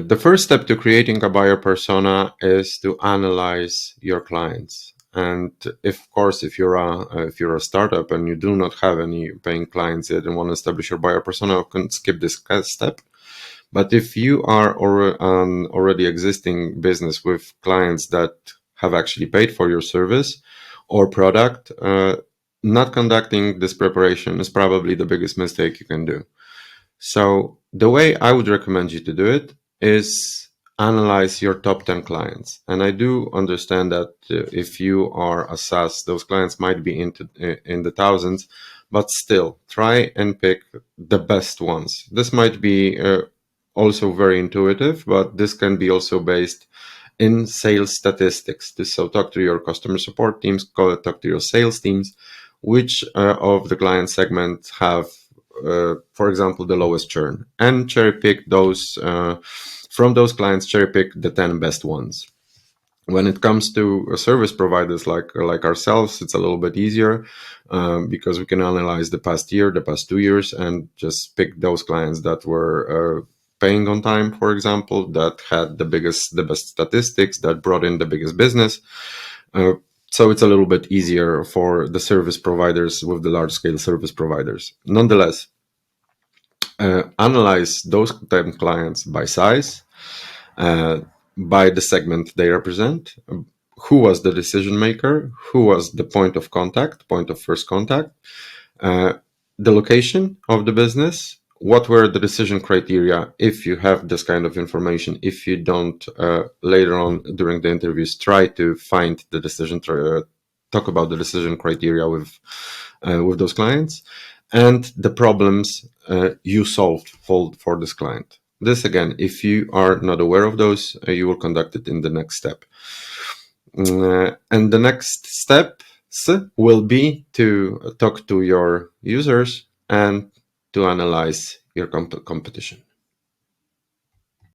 The first step to creating a buyer persona is to analyze your clients. And of course, if you're a startup and you do not have any paying clients yet and want to establish your buyer persona, you can skip this step. But if you are already existing business with clients that have actually paid for your service or product, not conducting this preparation is probably the biggest mistake you can do. So the way I would recommend you to do it is analyze your top 10 clients. And I do understand that if you are a SaaS, those clients might be in the thousands, but still try and pick the best ones. This might be also very intuitive, but this can be also based in sales statistics. So talk to your customer support teams, talk to your sales teams, which of the client segments have for example, the lowest churn, and cherry pick those from those clients. Cherry pick the 10 best ones. When it comes to service providers like ourselves, it's a little bit easier because we can analyze the past year, the past 2 years, and just pick those clients that were paying on time, for example, that had the best statistics, that brought in the biggest business. So it's a little bit easier for the service providers with the large scale service providers. Nonetheless, analyze those 10 clients by size, by the segment they represent, who was the decision maker, who was the point of contact, point of first contact, the location of the business, what were the decision criteria. If you have this kind of information, if you don't, later on during the interviews, try to find the decision, talk about the decision criteria with those clients, and the problems you solved for this client. This again, if you are not aware of those, you will conduct it in the next step. And the next steps will be to talk to your users and to analyze your competition.